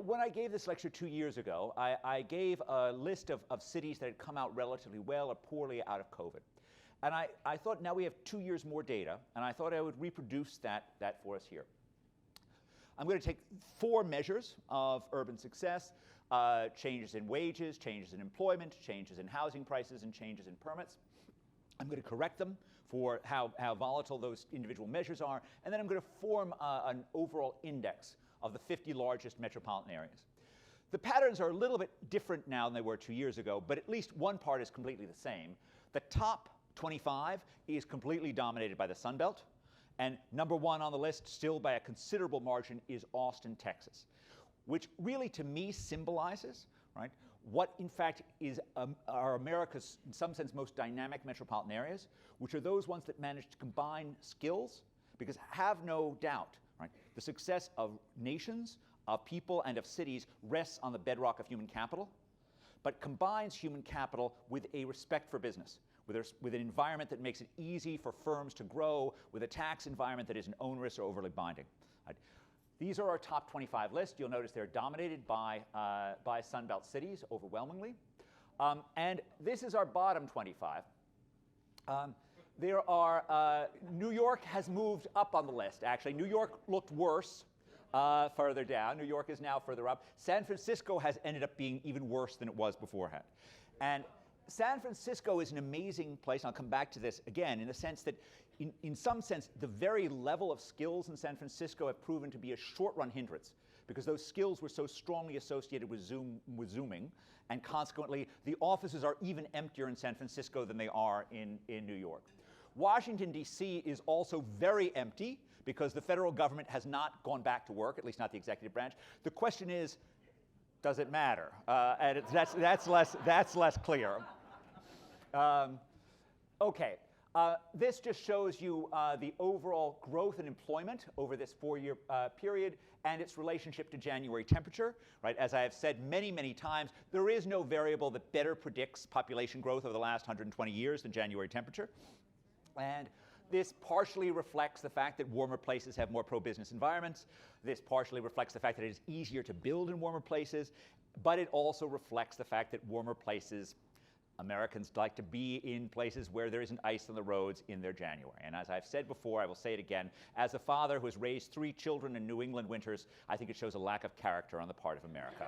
when I gave this lecture 2 years ago, I gave a list of cities that had come out relatively well or poorly out of COVID. And I thought now we have 2 years more data, and I thought I would reproduce that for us here. I'm going to take 4 measures of urban success: changes in wages, changes in employment, changes in housing prices, and changes in permits. I'm going to correct them for how volatile those individual measures are, and then I'm going to form an overall index of the 50 largest metropolitan areas. The patterns are a little bit different now than they were 2 years ago, but at least one part is completely the same. The top 25 is completely dominated by the Sun Belt, and number 1 on the list, still by a considerable margin, is Austin, Texas, which really to me symbolizes, right, what in fact are America's, in some sense, most dynamic metropolitan areas, which are those ones that manage to combine skills, because have no doubt, right, the success of nations, of people, and of cities rests on the bedrock of human capital, but combines human capital with a respect for business, with an environment that makes it easy for firms to grow, with a tax environment that isn't onerous or overly binding. Right? These are our top 25 list. You'll notice they're dominated by Sunbelt cities overwhelmingly. And this is our bottom 25. There are, New York has moved up on the list, actually. New York looked worse further down. New York is now further up. San Francisco has ended up being even worse than it was beforehand. And San Francisco is an amazing place, and I'll come back to this again, in the sense that, in some sense, the very level of skills in San Francisco have proven to be a short-run hindrance, because those skills were so strongly associated with Zooming, and consequently, the offices are even emptier in San Francisco than they are in New York. Washington, D.C. is also very empty, because the federal government has not gone back to work, at least not the executive branch. The question is, does it matter? And that's less clear. Okay, this just shows you the overall growth in employment over this 4-year period and its relationship to January temperature. Right? As I have said many, many times, there is no variable that better predicts population growth over the last 120 years than January temperature. And this partially reflects the fact that warmer places have more pro-business environments. This partially reflects the fact that it is easier to build in warmer places. But it also reflects the fact that warmer places, Americans like to be in places where there isn't ice on the roads in their January. And as I've said before, I will say it again, as a father who has raised 3 children in New England winters, I think it shows a lack of character on the part of America.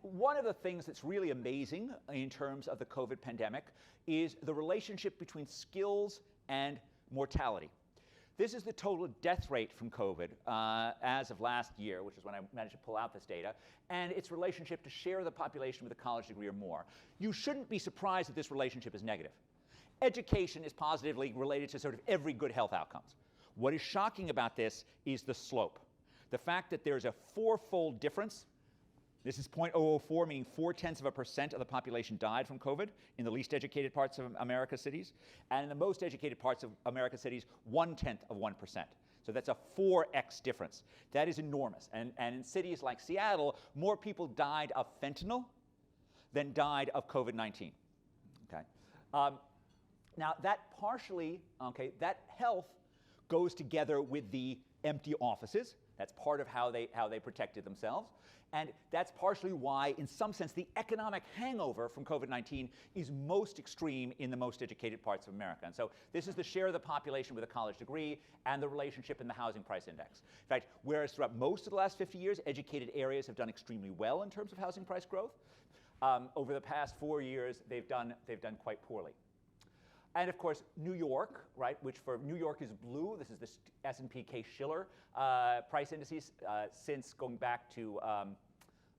One of the things that's really amazing in terms of the COVID pandemic is the relationship between skills and mortality. This is the total death rate from COVID as of last year, which is when I managed to pull out this data, and its relationship to share of the population with a college degree or more. You shouldn't be surprised that this relationship is negative. Education is positively related to sort of every good health outcomes. What is shocking about this is the slope. The fact that there's a 4-fold difference. This is 0.004, meaning 0.4% of the population died from COVID in the least educated parts of America's cities. And in the most educated parts of America's cities, 0.1%. So that's a 4x difference. That is enormous. And in cities like Seattle, more people died of fentanyl than died of COVID-19. Okay? Now, that partially, okay, that health goes together with the empty offices. That's part of how they protected themselves. And that's partially why, in some sense, the economic hangover from COVID-19 is most extreme in the most educated parts of America. And so this is the share of the population with a college degree and the relationship in the housing price index. In fact, whereas throughout most of the last 50 years, educated areas have done extremely well in terms of housing price growth, over the past 4 years, they've done quite poorly. And of course, New York, right, which for New York is blue. This is the S&P Case-Shiller price indices since going back to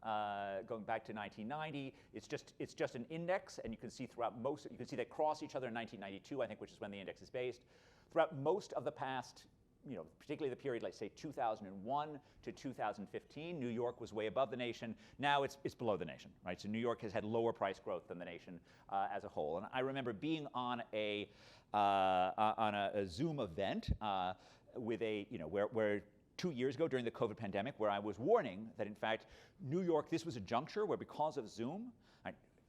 1990. It's just an index, and you can see throughout most. You can see they cross each other in 1992, I think, which is when the index is based. Throughout most of the past, particularly the period, like say 2001 to 2015, New York was way above the nation. Now it's below the nation, right? So New York has had lower price growth than the nation as a whole. And I remember being on a Zoom event with where 2 years ago during the COVID pandemic, where I was warning that in fact New York, this was a juncture where because of Zoom,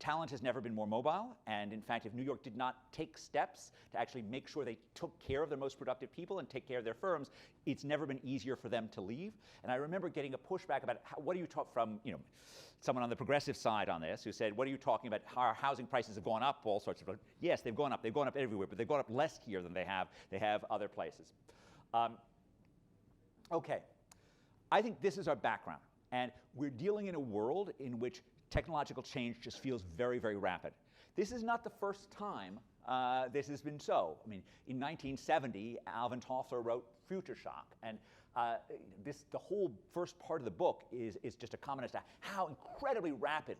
talent has never been more mobile, and in fact, if New York did not take steps to actually make sure they took care of their most productive people and take care of their firms, it's never been easier for them to leave. And I remember getting a pushback about what do you talk from, someone on the progressive side on this who said, what are you talking about? Our housing prices have gone up, all sorts of. Yes, they've gone up everywhere, but they've gone up less here than they have other places. Okay, I think this is our background, and we're dealing in a world in which technological change just feels very, very rapid. This is not the first time this has been so. I mean, in 1970, Alvin Toffler wrote Future Shock, and the whole first part of the book is just a comment as to how incredibly rapid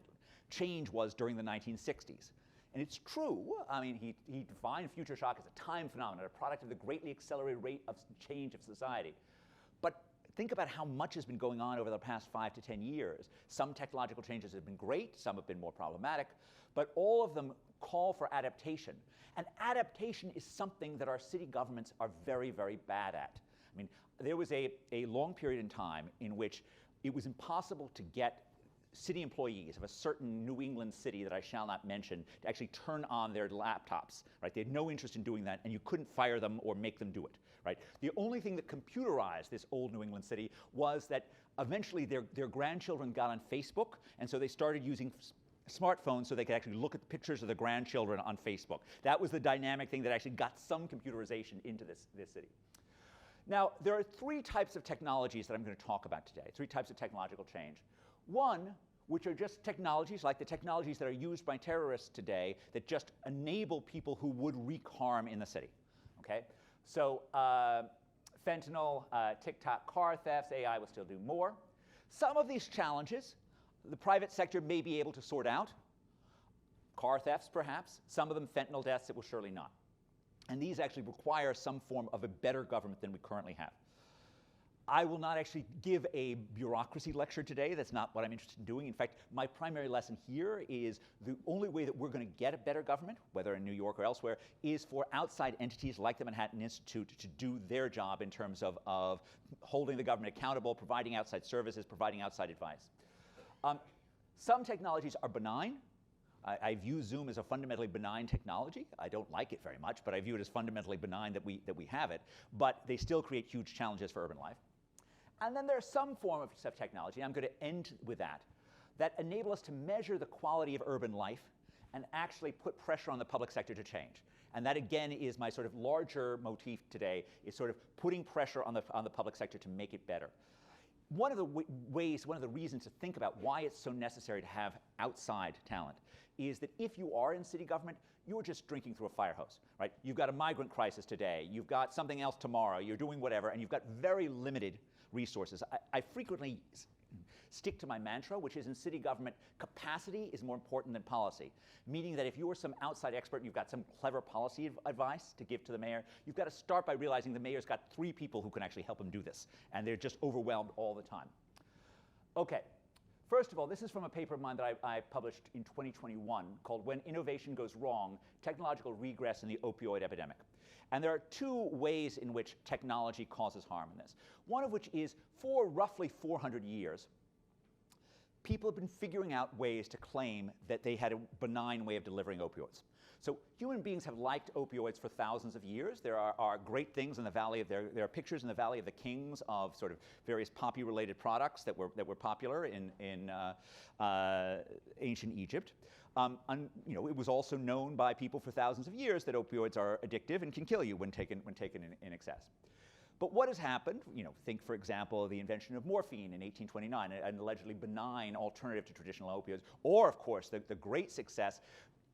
change was during the 1960s. And it's true. I mean, he defined future shock as a time phenomenon, a product of the greatly accelerated rate of change of society. But think about how much has been going on over the past 5 to 10 years. Some technological changes have been great, some have been more problematic, but all of them call for adaptation. And adaptation is something that our city governments are very, very bad at. I mean, there was a long period in time in which it was impossible to get city employees of a certain New England city that I shall not mention to actually turn on their laptops, right? They had no interest in doing that, and you couldn't fire them or make them do it, right? The only thing that computerized this old New England city was that eventually their grandchildren got on Facebook, and so they started using smartphones so they could actually look at the pictures of their grandchildren on Facebook. That was the dynamic thing that actually got some computerization into this city. Now, there are 3 types of technologies that I'm going to talk about today, 3 types of technological change. One, which are just technologies like the technologies that are used by terrorists today that just enable people who would wreak harm in the city. Okay? So fentanyl, TikTok car thefts, AI will still do more. Some of these challenges, the private sector may be able to sort out. Car thefts, perhaps. Some of them, fentanyl deaths, it will surely not. And these actually require some form of a better government than we currently have. I will not actually give a bureaucracy lecture today. That's not what I'm interested in doing. In fact, my primary lesson here is the only way that we're going to get a better government, whether in New York or elsewhere, is for outside entities like the Manhattan Institute to do their job in terms of holding the government accountable, providing outside services, providing outside advice. Some technologies are benign. I view Zoom as a fundamentally benign technology. I don't like it very much, but I view it as fundamentally benign that we have it. But they still create huge challenges for urban life. And then there's some form of technology, I'm going to end with that enable us to measure the quality of urban life and actually put pressure on the public sector to change. And that, again, is my sort of larger motif today, is sort of putting pressure on the public sector to make it better. One of the reasons to think about why it's so necessary to have outside talent is that if you are in city government, you're just drinking through a fire hose, right? You've got a migrant crisis today, you've got something else tomorrow, you're doing whatever, and you've got very limited resources. I frequently stick to my mantra, which is in city government, capacity is more important than policy. Meaning that if you're some outside expert and you've got some clever policy advice to give to the mayor, you've got to start by realizing the mayor's got 3 people who can actually help him do this, and they're just overwhelmed all the time. Okay, first of all, this is from a paper of mine that I published in 2021 called When Innovation Goes Wrong, Technological Regress in the Opioid Epidemic. And there are 2 ways in which technology causes harm in this. One of which is, for roughly 400 years, people have been figuring out ways to claim that they had a benign way of delivering opioids. So human beings have liked opioids for thousands of years. There are great things in the Valley of, there are pictures in the Valley of the Kings of sort of various poppy-related products that were popular in ancient Egypt. It was also known by people for thousands of years that opioids are addictive and can kill you when taken in excess. But what has happened? Think, for example, of the invention of morphine in 1829, an allegedly benign alternative to traditional opioids, or, of course, the great success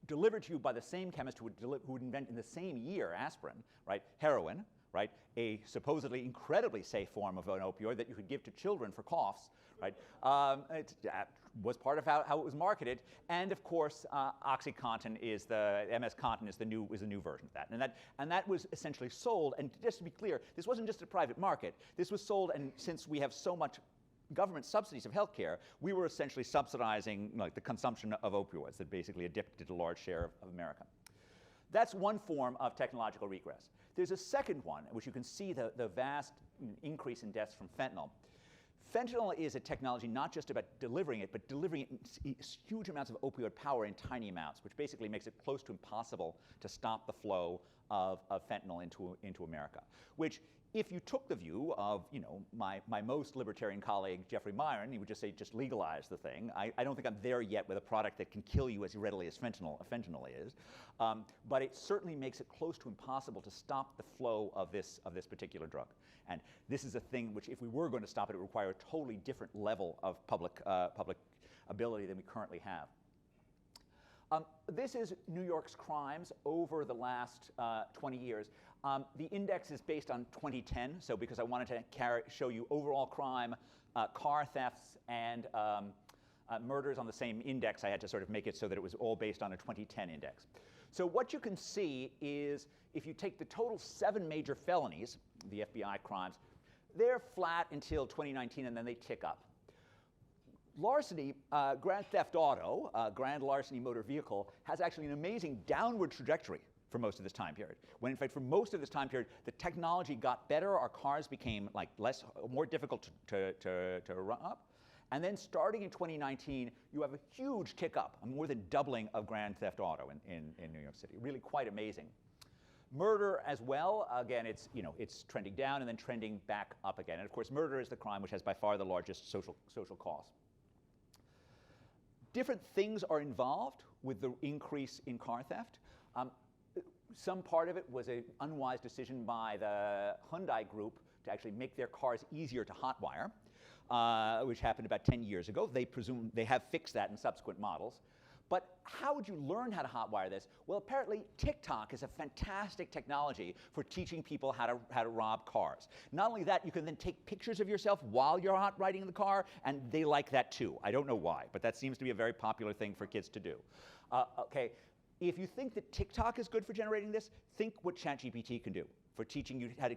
delivered to you by the same chemist who would invent in the same year aspirin, right? Heroin, right? A supposedly incredibly safe form of an opioid that you could give to children for coughs, right? It was part of how it was marketed, and of course, OxyContin MS Contin is the new version of that, and that was essentially sold. And just to be clear, this wasn't just a private market. This was sold, and since we have so much government subsidies of healthcare, we were essentially subsidizing the consumption of opioids that basically addicted a large share of America. That's one form of technological regress. There's a second one, which you can see the vast increase in deaths from fentanyl. Fentanyl is a technology not just about delivering it, but delivering it in huge amounts of opioid power in tiny amounts, which basically makes it close to impossible to stop the flow of fentanyl into America. Which, if you took the view of, you know, my most libertarian colleague, Jeffrey Myron, he would just say, just legalize the thing. I don't think I'm there yet with a product that can kill you as readily as fentanyl is. But it certainly makes it close to impossible to stop the flow of this particular drug. And this is a thing which, if we were going to stop it, it would require a totally different level of public ability than we currently have. This is New York's crimes over the last 20 years. The index is based on 2010, so because I wanted to show you overall crime, car thefts, and murders on the same index, I had to sort of make it so that it was all based on a 2010 index. So what you can see is, if you take the total 7 major felonies, the FBI crimes, they're flat until 2019, and then they tick up. Larceny, grand theft auto, grand larceny motor vehicle, has actually an amazing downward trajectory for most of this time period. When in fact, for most of this time period, the technology got better, our cars became like more difficult to run up. And then starting in 2019, you have a huge tick up, a more than doubling of grand theft auto in New York City. Really quite amazing. Murder as well, again, it's trending down and then trending back up again. And of course, murder is the crime which has by far the largest social cost. Different things are involved with the increase in car theft. Some part of it was an unwise decision by the Hyundai group to actually make their cars easier to hotwire, which happened about 10 years ago. They have fixed that in subsequent models. But how would you learn how to hotwire this? Well, apparently TikTok is a fantastic technology for teaching people how to rob cars. Not only that, you can then take pictures of yourself while you're hot riding the car, and they like that too. I don't know why, but that seems to be a very popular thing for kids to do. Okay, if you think that TikTok is good for generating this, think what ChatGPT can do for teaching you how to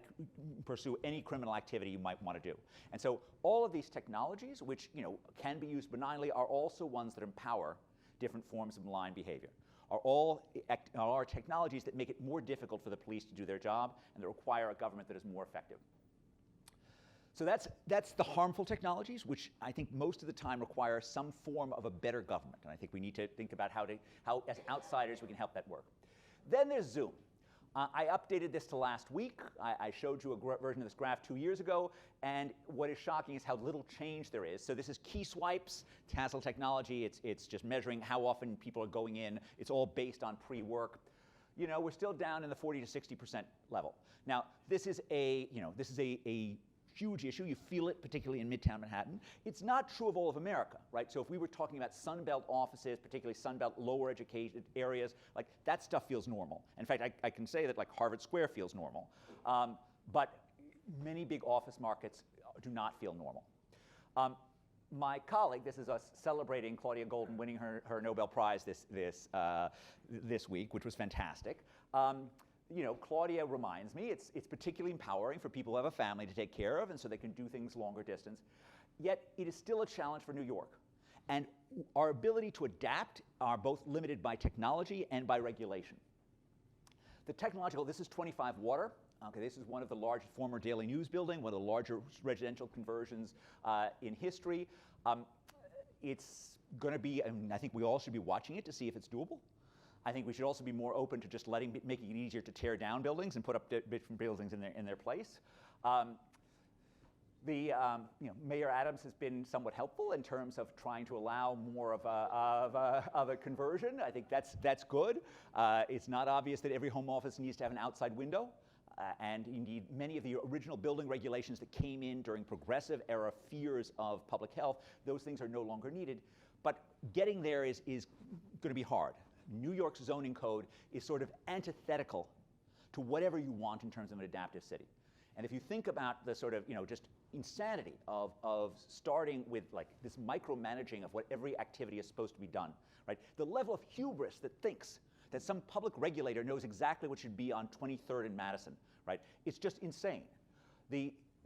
pursue any criminal activity you might want to do. And so all of these technologies, which can be used benignly, are also ones that empower different forms of malign behavior, are technologies that make it more difficult for the police to do their job and that require a government that is more effective. So that's the harmful technologies, which I think most of the time require some form of a better government. And I think we need to think about how as outsiders, we can help that work. Then there's Zoom. I updated this to last week. I showed you a version of this graph 2 years ago, and what is shocking is how little change there is. So this is key swipes, Tassel technology. It's just measuring how often people are going in. It's all based on pre-work. We're still down in the 40 to 60% level. Now, this is a huge issue. You feel it, particularly in Midtown Manhattan. It's not true of all of America, right? So if we were talking about Sunbelt offices, particularly Sunbelt lower educated areas, like that stuff feels normal. In fact, I can say that like Harvard Square feels normal. But many big office markets do not feel normal. My colleague, this is us celebrating Claudia Golden winning her Nobel Prize this week, which was fantastic. Claudia reminds me it's particularly empowering for people who have a family to take care of, and so they can do things longer distance. Yet it is still a challenge for New York. And our ability to adapt are both limited by technology and by regulation. The technological, this is 25 Water. Okay, this is one of the large former Daily News building, one of the larger residential conversions in history. It's going to be, and I think we all should be watching it to see if it's doable. I think we should also be more open to just making it easier to tear down buildings and put up different buildings in their place. Mayor Adams has been somewhat helpful in terms of trying to allow more of a conversion. I think that's good. It's not obvious that every home office needs to have an outside window. And indeed, many of the original building regulations that came in during progressive era fears of public health, those things are no longer needed. But getting there is going to be hard. New York's zoning code is sort of antithetical to whatever you want in terms of an adaptive city. And if you think about the sort of, just insanity of starting with like this micromanaging of what every activity is supposed to be done, right? The level of hubris that thinks that some public regulator knows exactly what should be on 23rd and Madison, right? It's just insane.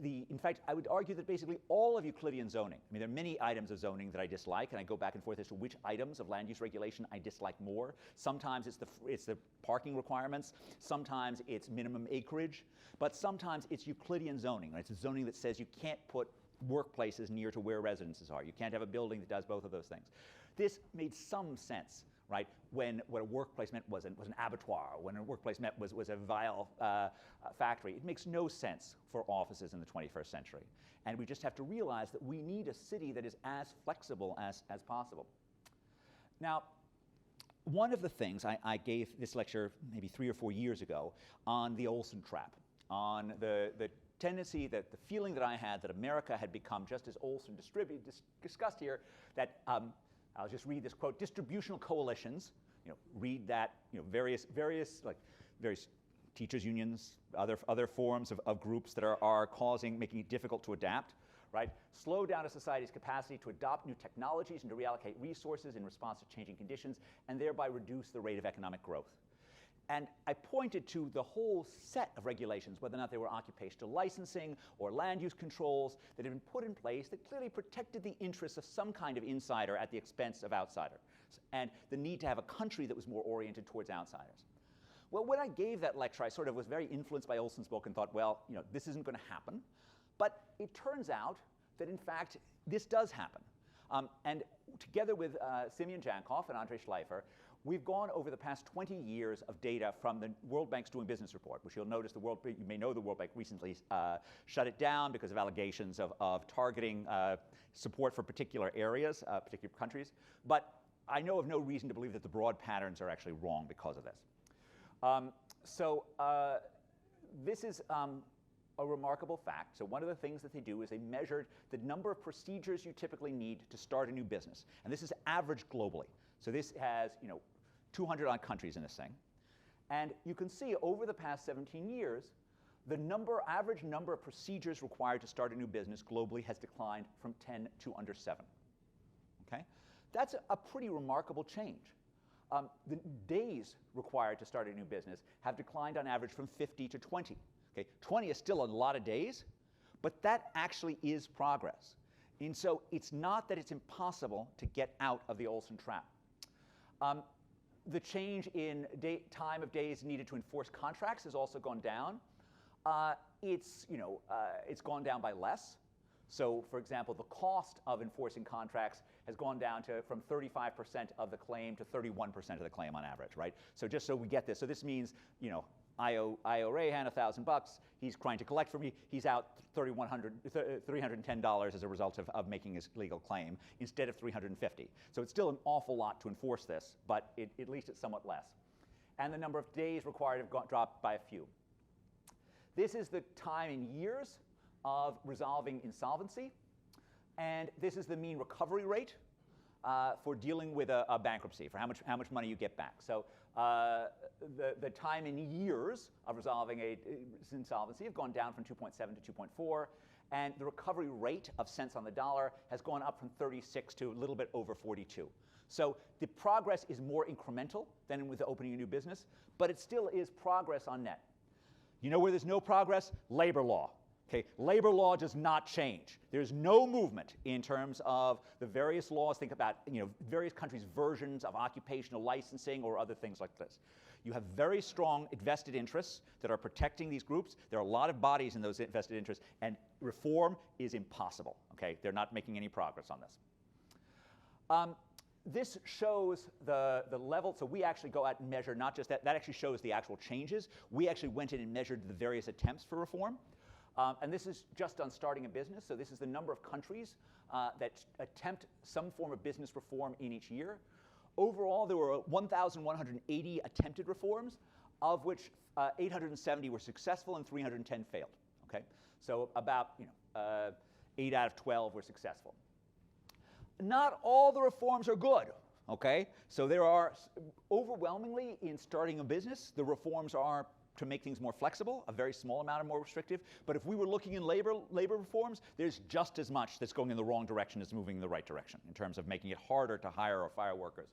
In fact, I would argue that basically all of Euclidean zoning, I mean, there are many items of zoning that I dislike, and I go back and forth as to which items of land use regulation I dislike more. Sometimes it's the parking requirements, sometimes it's minimum acreage, but sometimes it's Euclidean zoning, right? It's a zoning that says you can't put workplaces near to where residences are. You can't have a building that does both of those things. This made some sense, right, when what a workplace meant was an abattoir, when a workplace meant was a vile factory. It makes no sense for offices in the 21st century. And we just have to realize that we need a city that is as flexible as possible. Now, one of the things I gave this lecture maybe 3 or 4 years ago on the Olsen Trap, on the tendency, that the feeling that I had that America had become, just as Olsen discussed here, that I'll just read this quote: distributional coalitions, read that, various teachers' unions, other forms of groups that are making it difficult to adapt, right? Slow down a society's capacity to adopt new technologies and to reallocate resources in response to changing conditions, and thereby reduce the rate of economic growth. And I pointed to the whole set of regulations, whether or not they were occupational licensing or land use controls, that had been put in place that clearly protected the interests of some kind of insider at the expense of outsiders, and the need to have a country that was more oriented towards outsiders. Well, when I gave that lecture, I sort of was very influenced by Olson's book and thought, well, this isn't going to happen. But it turns out that, in fact, this does happen. And together with Simeon Jankoff and Andrei Schleifer, we've gone over the past 20 years of data from the World Bank's Doing Business report, which you'll notice you may know the World Bank recently shut it down because of allegations of targeting support for particular areas, particular countries. But I know of no reason to believe that the broad patterns are actually wrong because of this. This is a remarkable fact. So one of the things that they do is they measured the number of procedures you typically need to start a new business. And this is averaged globally. So this has 200 odd countries in this thing. And you can see over the past 17 years, the average number of procedures required to start a new business globally has declined from 10 to under 7. Okay? That's a pretty remarkable change. The days required to start a new business have declined on average from 50 to 20. Okay? 20 is still a lot of days, but that actually is progress. And so it's not that it's impossible to get out of the Olsen Trap. The change in time of days needed to enforce contracts has also gone down. It's gone down by less. So, for example, the cost of enforcing contracts has gone down from 35% of the claim to 31% of the claim on average, right? So just so we get this, so this means, I owe Rayhan $1,000. He's trying to collect from me. He's out $310 as a result of making his legal claim instead of $350. So it's still an awful lot to enforce this, but at least it's somewhat less. And the number of days required have dropped by a few. This is the time in years of resolving insolvency, and this is the mean recovery rate for dealing with a bankruptcy, for how much money you get back. So the time in years of resolving an insolvency have gone down from 2.7 to 2.4, and the recovery rate of cents on the dollar has gone up from 36 to a little bit over 42. So the progress is more incremental than with opening a new business, but it still is progress on net. You know where there's no progress? Labor law. Okay, labor law does not change. There's no movement in terms of the various laws. Think about various countries' versions of occupational licensing or other things like this. You have very strong vested interests that are protecting these groups. There are a lot of bodies in those vested interests, and reform is impossible. Okay, they're not making any progress on this. This shows the level. So we actually go out and measure not just that. That actually shows the actual changes. We actually went in and measured the various attempts for reform. And this is just on starting a business. So this is the number of countries that attempt some form of business reform in each year. Overall, there were 1,180 attempted reforms, of which 870 were successful and 310 failed. Okay, so about 8 out of 12 were successful. Not all the reforms are good. Okay, so there are overwhelmingly in starting a business, the reforms are to make things more flexible. A very small amount are more restrictive. But if we were looking in labor reforms, there's just as much that's going in the wrong direction as moving in the right direction in terms of making it harder to hire or fire workers.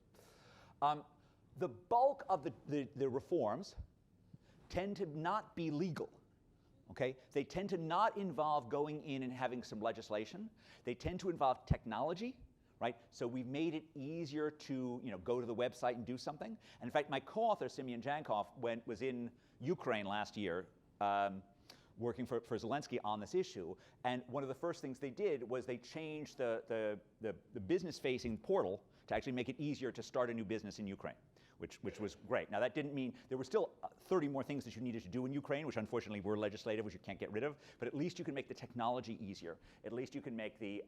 The bulk of the reforms tend to not be legal. Okay? They tend to not involve going in and having some legislation. They tend to involve technology. Right? So we've made it easier to go to the website and do something. And in fact, my co-author, Simeon Jankoff, was in Ukraine last year working for Zelensky on this issue. And one of the first things they did was they changed the business-facing portal to actually make it easier to start a new business in Ukraine, which was great. Now, that didn't mean there were still 30 more things that you needed to do in Ukraine, which unfortunately were legislative, which you can't get rid of, but at least you can make the technology easier. At least you can make the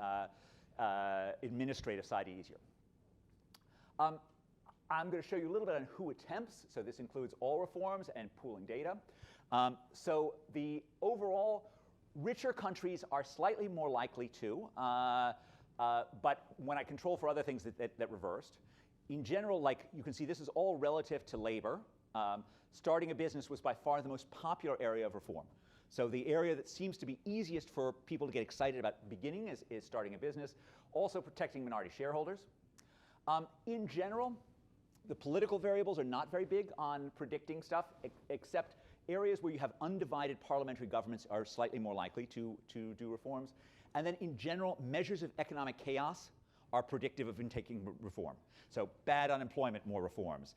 administrative side easier. I'm going to show you a little bit on who attempts. So this includes all reforms and pooling data. So the overall richer countries are slightly more likely to, but when I control for other things, that reversed. In general, like you can see, this is all relative to labor. Starting a business was by far the most popular area of reform. So the area that seems to be easiest for people to get excited about beginning is starting a business. Also protecting minority shareholders. In general, the political variables are not very big on predicting stuff, except areas where you have undivided parliamentary governments are slightly more likely to do reforms. And then in general, measures of economic chaos are predictive of taking reform. So bad unemployment, more reforms.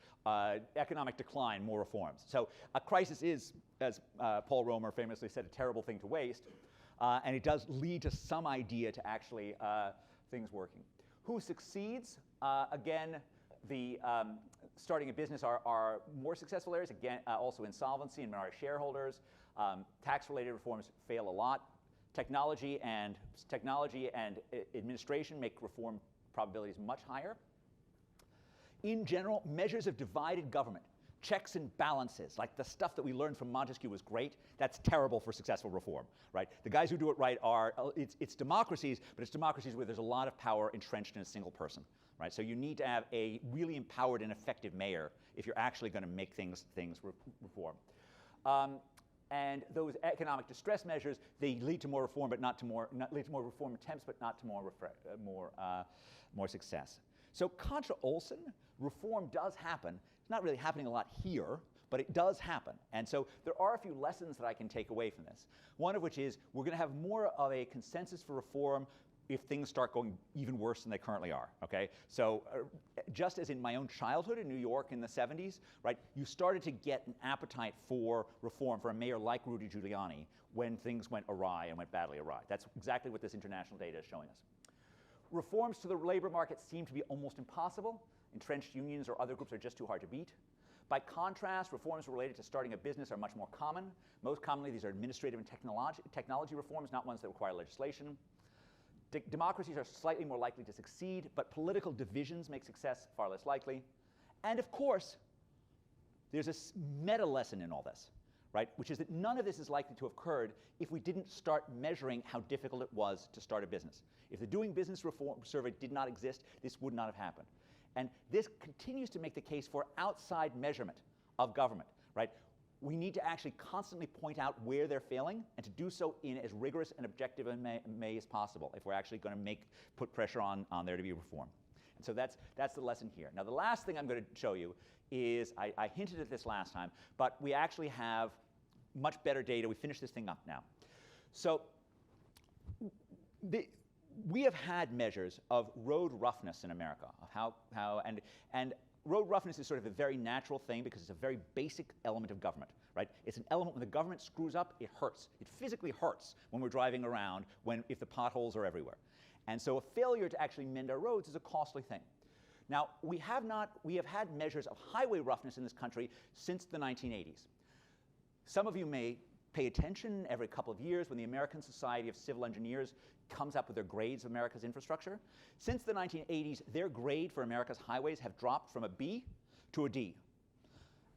Economic decline, more reforms. So a crisis is, as Paul Romer famously said, a terrible thing to waste. And it does lead to some idea to actually things working. Who succeeds? Again, the starting a business are more successful areas. Again, also insolvency and minority shareholders. Tax-related reforms fail a lot. Technology and administration make reform probabilities much higher. In general, measures of divided government, checks and balances, like the stuff that we learned from Montesquieu was great, that's terrible for successful reform, right? The guys who do it right are, it's democracies, but it's democracies where there's a lot of power entrenched in a single person, right? So you need to have a really empowered and effective mayor if you're actually going to make things reform. And those economic distress measures, they lead to more reform, but lead to more reform attempts, but not to more success. So contra Olsen, reform does happen. It's not really happening a lot here, but it does happen. And so there are a few lessons that I can take away from this. One of which is we're going to have more of a consensus for reform if things start going even worse than they currently are, okay? So just as in my own childhood in New York in the 70s, right, you started to get an appetite for reform for a mayor like Rudy Giuliani when things went awry and went badly awry. That's exactly what this international data is showing us. Reforms to the labor market seem to be almost impossible. Entrenched unions or other groups are just too hard to beat. By contrast, reforms related to starting a business are much more common. Most commonly, these are administrative and technology reforms, not ones that require legislation. Democracies are slightly more likely to succeed, but political divisions make success far less likely. And of course, there's a meta lesson in all this, right? Which is that none of this is likely to have occurred if we didn't start measuring how difficult it was to start a business. If the Doing Business Reform Survey did not exist, this would not have happened. And this continues to make the case for outside measurement of government, right? We need to actually constantly point out where they're failing and to do so in as rigorous and objective a way as possible if we're actually going to put pressure on there to be reform. And so that's the lesson here. Now, the last thing I'm going to show you is, I hinted at this last time, but we actually have much better data. We finished this thing up now. So we have had measures of road roughness in America, of and road roughness is sort of a very natural thing because it's a very basic element of government, right? It's an element when the government screws up, it hurts. It physically hurts when we're driving around if the potholes are everywhere. And so a failure to actually mend our roads is a costly thing. Now, we have had measures of highway roughness in this country since the 1980s. Some of you may pay attention every couple of years when the American Society of Civil Engineers comes up with their grades of America's infrastructure. Since the 1980s, their grade for America's highways have dropped from a B to a D.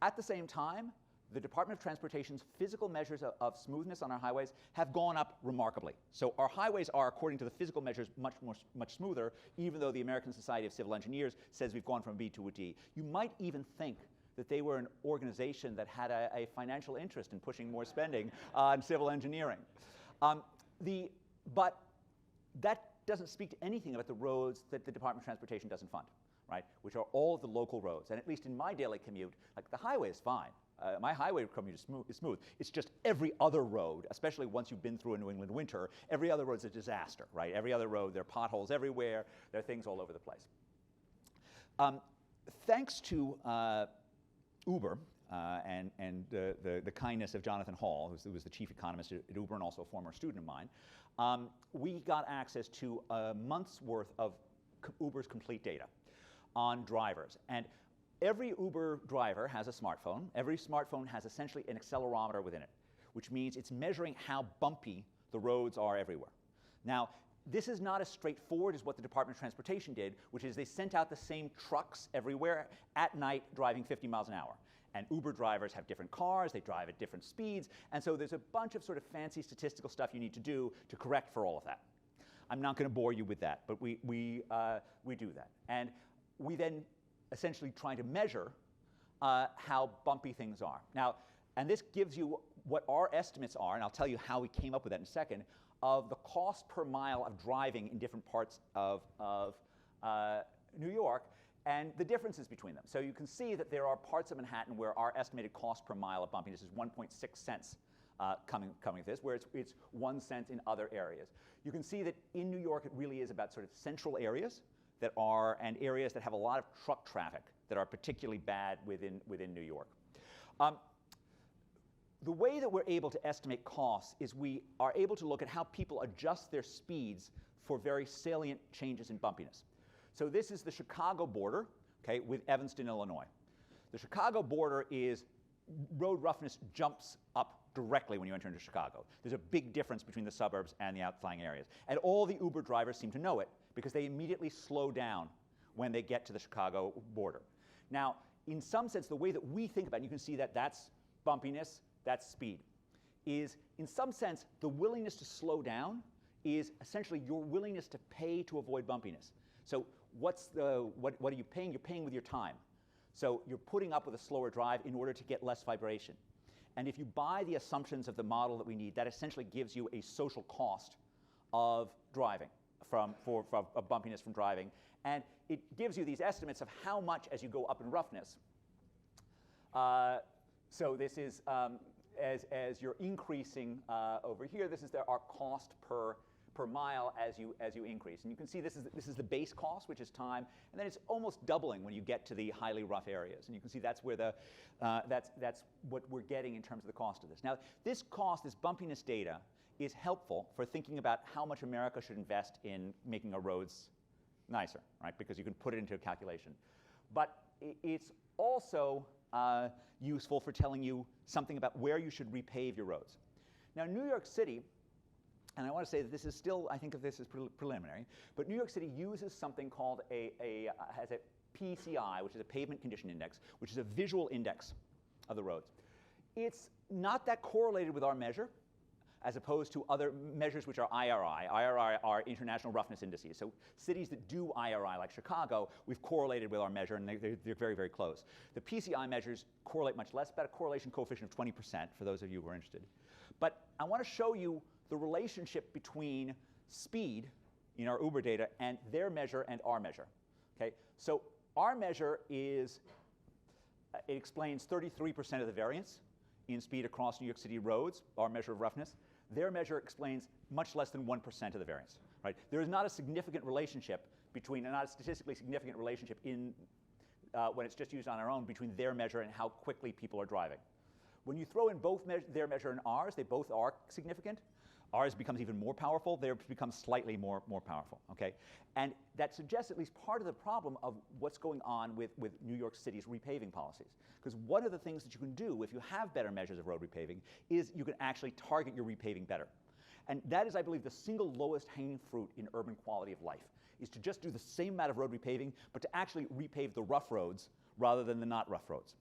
At the same time, the Department of Transportation's physical measures of smoothness on our highways have gone up remarkably. So our highways are, according to the physical measures, much smoother, even though the American Society of Civil Engineers says we've gone from a B to a D. You might even think that they were an organization that had a financial interest in pushing more spending on civil engineering. But that doesn't speak to anything about the roads that the Department of Transportation doesn't fund, right? Which are all of the local roads. And at least in my daily commute, like the highway is fine. My highway commute is smooth. It's just every other road, especially once you've been through a New England winter, every other road's a disaster, right? Every other road, there are potholes everywhere. There are things all over the place. Thanks to Uber, and the kindness of Jonathan Hall, who was the chief economist at Uber and also a former student of mine, we got access to a month's worth of Uber's complete data on drivers. And every Uber driver has a smartphone. Every smartphone has essentially an accelerometer within it, which means it's measuring how bumpy the roads are everywhere. Now, this is not as straightforward as what the Department of Transportation did, which is they sent out the same trucks everywhere at night driving 50 miles an hour. And Uber drivers have different cars, they drive at different speeds, and so there's a bunch of sort of fancy statistical stuff you need to do to correct for all of that. I'm not going to bore you with that, but we do that. And we then essentially try to measure how bumpy things are. Now, and this gives you what our estimates are, and I'll tell you how we came up with that in a second, of the cost per mile of driving in different parts of New York, and the differences between them. So you can see that there are parts of Manhattan where our estimated cost per mile of bumpiness is 1.6 cents coming with this, where it's 1 cent in other areas. You can see that in New York it really is about sort of central areas that are, and areas that have a lot of truck traffic that are particularly bad within New York. The way that we're able to estimate costs is we are able to look at how people adjust their speeds for very salient changes in bumpiness. So this is the Chicago border, okay, with Evanston, Illinois. The Chicago border is road roughness jumps up directly when you enter into Chicago. There's a big difference between the suburbs and the outlying areas. And all the Uber drivers seem to know it because they immediately slow down when they get to the Chicago border. Now, in some sense, the way that we think about it, and you can see that that's bumpiness, that's speed, is in some sense, the willingness to slow down is essentially your willingness to pay to avoid bumpiness. So what are you paying? You're paying with your time. So you're putting up with a slower drive in order to get less vibration. And if you buy the assumptions of the model that we need, that essentially gives you a social cost of driving, for bumpiness from driving. And it gives you these estimates of how much as you go up in roughness. So this is, as you're increasing over here, this is our cost per mile as you increase. And you can see this is the base cost, which is time, and then it's almost doubling when you get to the highly rough areas. And you can see that's where that's what we're getting in terms of the cost of this. Now, this bumpiness data is helpful for thinking about how much America should invest in making our roads nicer, right? Because you can put it into a calculation. But it's also useful for telling you something about where you should repave your roads. Now, New York City, and I want to say that this is still, I think of this as preliminary, but New York City uses something called has a PCI, which is a pavement condition index, which is a visual index of the roads. It's not that correlated with our measure, as opposed to other measures which are IRI. IRI are international roughness indices. So cities that do IRI, like Chicago, we've correlated with our measure, and they're very, very close. The PCI measures correlate much less, about a correlation coefficient of 20%, for those of you who are interested. But I want to show you the relationship between speed in our Uber data and their measure and our measure. Okay? So our measure it explains 33% of the variance in speed across New York City roads, our measure of roughness. Their measure explains much less than 1% of the variance. Right? There is not a significant relationship not a statistically significant relationship when it's just used on our own between their measure and how quickly people are driving. When you throw in both their measure and ours, they both are significant. Ours becomes even more powerful. Theirs becomes slightly more powerful. Okay, and that suggests at least part of the problem of what's going on with New York City's repaving policies. Because one of the things that you can do if you have better measures of road repaving is you can actually target your repaving better. And that is, I believe, the single lowest hanging fruit in urban quality of life, is to just do the same amount of road repaving, but to actually repave the rough roads rather than the not rough roads.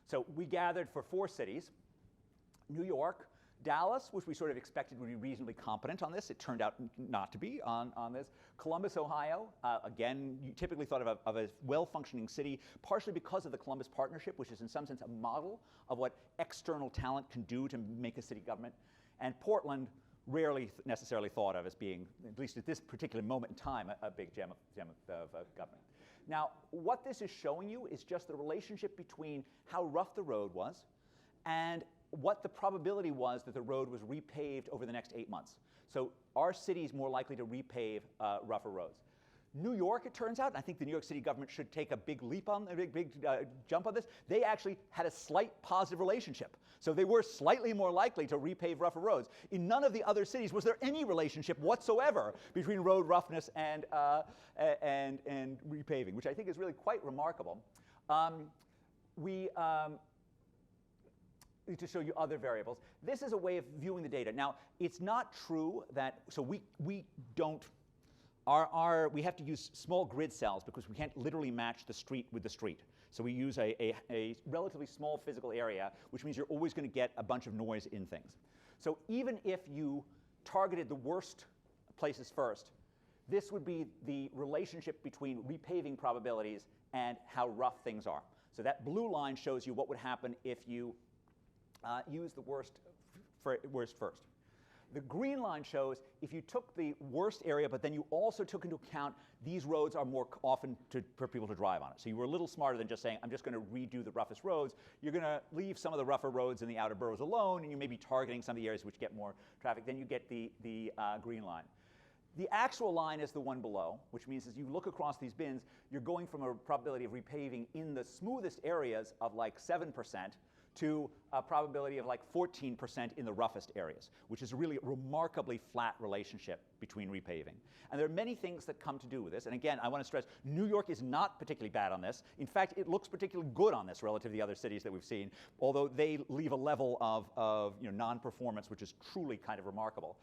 So we gathered for 4 cities: New York, Dallas, which we sort of expected would be reasonably competent on this. It turned out not to be on this. Columbus, Ohio, again, you typically thought of a well-functioning city, partially because of the Columbus Partnership, which is in some sense a model of what external talent can do to make a city government. And Portland, rarely necessarily thought of as being, at least at this particular moment in time, a big gem of government. Now, what this is showing you is just the relationship between how rough the road was and what the probability was that the road was repaved over the next 8 months. So our city is more likely to repave rougher roads. New York, it turns out, and I think the New York City government should take a big leap on, a big jump on this, they actually had a slight positive relationship. So they were slightly more likely to repave rougher roads. In none of the other cities was there any relationship whatsoever between road roughness and repaving, which I think is really quite remarkable. To show you other variables. This is a way of viewing the data. Now, it's not true that, so we don't, we have to use small grid cells because we can't literally match the street with the street. So we use a relatively small physical area, which means you're always going to get a bunch of noise in things. So even if you targeted the worst places first, this would be the relationship between repaving probabilities and how rough things are. So that blue line shows you what would happen if you use the worst first. The green line shows if you took the worst area, but then you also took into account these roads are more often for people to drive on it. So you were a little smarter than just saying, I'm just going to redo the roughest roads. You're going to leave some of the rougher roads in the outer boroughs alone, and you may be targeting some of the areas which get more traffic. Then you get the green line. The actual line is the one below, which means as you look across these bins, you're going from a probability of repaving in the smoothest areas of like 7% to a probability of like 14% in the roughest areas, which is a really remarkably flat relationship between repaving. And there are many things that come to do with this. And again, I want to stress, New York is not particularly bad on this. In fact, it looks particularly good on this relative to the other cities that we've seen, although they leave a level of non-performance, which is truly kind of remarkable.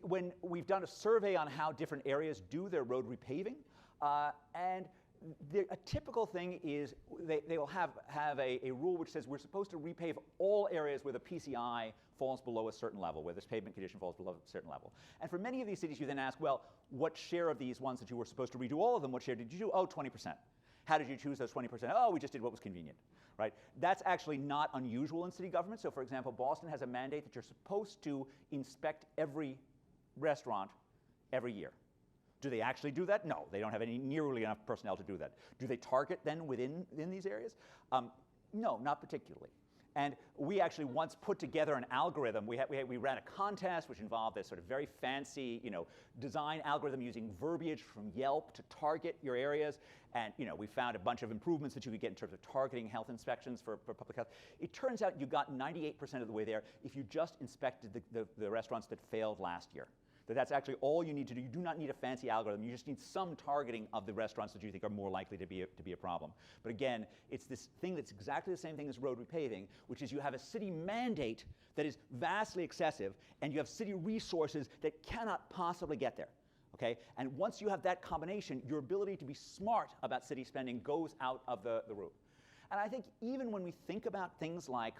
When we've done a survey on how different areas do their road repaving, and a typical thing is they will have a rule which says we're supposed to repave all areas where the PCI falls below a certain level, where this pavement condition falls below a certain level. And for many of these cities, you then ask, well, what share of these ones that you were supposed to redo all of them, what share did you do? Oh, 20%. How did you choose those 20%? Oh, we just did what was convenient, right? That's actually not unusual in city government. So for example, Boston has a mandate that you're supposed to inspect every restaurant every year. Do they actually do that? No, they don't have nearly enough personnel to do that. Do they target then within these areas? No, not particularly. And we actually once put together an algorithm. We ran a contest which involved this sort of very fancy, design algorithm using verbiage from Yelp to target your areas. And we found a bunch of improvements that you could get in terms of targeting health inspections for public health. It turns out you got 98% of the way there if you just inspected the restaurants that failed last year. That's actually all you need to do. You do not need a fancy algorithm. You just need some targeting of the restaurants that you think are more likely to be a problem. But again, it's this thing that's exactly the same thing as road repaving, which is you have a city mandate that is vastly excessive, and you have city resources that cannot possibly get there. Okay? And once you have that combination, your ability to be smart about city spending goes out of the roof. And I think even when we think about things like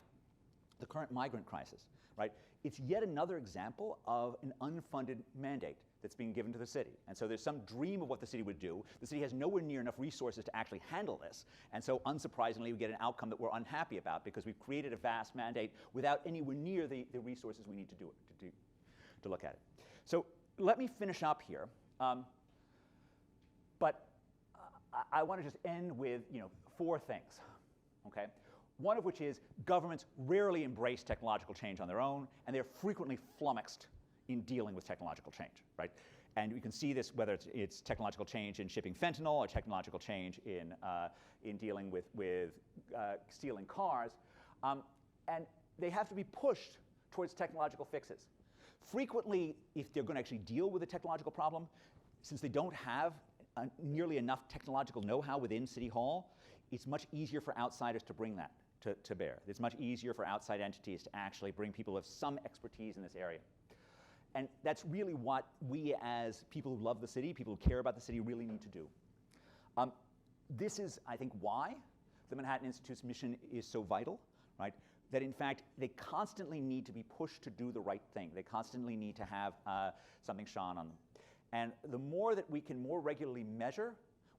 the current migrant crisis, right? It's yet another example of an unfunded mandate that's being given to the city. And so there's some dream of what the city would do. The city has nowhere near enough resources to actually handle this. And so unsurprisingly, we get an outcome that we're unhappy about because we've created a vast mandate without anywhere near the resources we need to look at it. So let me finish up here. But I want to just end with 4 things, okay? One of which is governments rarely embrace technological change on their own, and they're frequently flummoxed in dealing with technological change, right? And you can see this whether it's technological change in shipping fentanyl or technological change in dealing with stealing cars. And they have to be pushed towards technological fixes. Frequently, if they're going to actually deal with a technological problem, since they don't have nearly enough technological know-how within City Hall, it's much easier for outsiders to bring that to bear. It's much easier for outside entities to actually bring people who have some expertise in this area. And that's really what we as people who love the city, people who care about the city, really need to do. This is, I think, why the Manhattan Institute's mission is so vital, right? That in fact, they constantly need to be pushed to do the right thing. They constantly need to have something shone on them. And the more that we can more regularly measure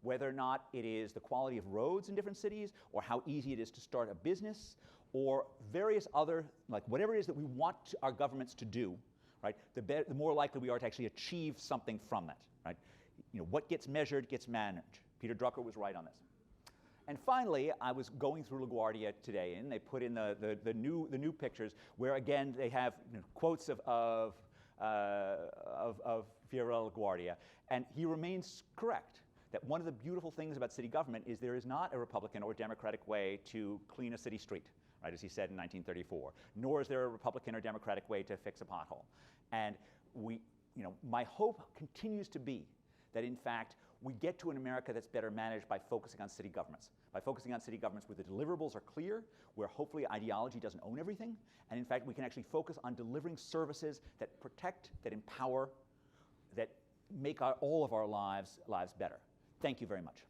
whether or not it is the quality of roads in different cities, or how easy it is to start a business, or various other, like whatever it is that we want our governments to do, right, the more likely we are to actually achieve something from that, right? What gets measured gets managed. Peter Drucker was right on this. And finally, I was going through LaGuardia today, and they put in the new pictures where, again, they have quotes of of Fiorello LaGuardia, and he remains correct that one of the beautiful things about city government is there is not a Republican or Democratic way to clean a city street, right, as he said in 1934, nor is there a Republican or Democratic way to fix a pothole. And my hope continues to be that, in fact, we get to an America that's better managed by focusing on city governments, where the deliverables are clear, where hopefully ideology doesn't own everything, and in fact we can actually focus on delivering services that protect, that empower, that make all of our lives better. Thank you very much.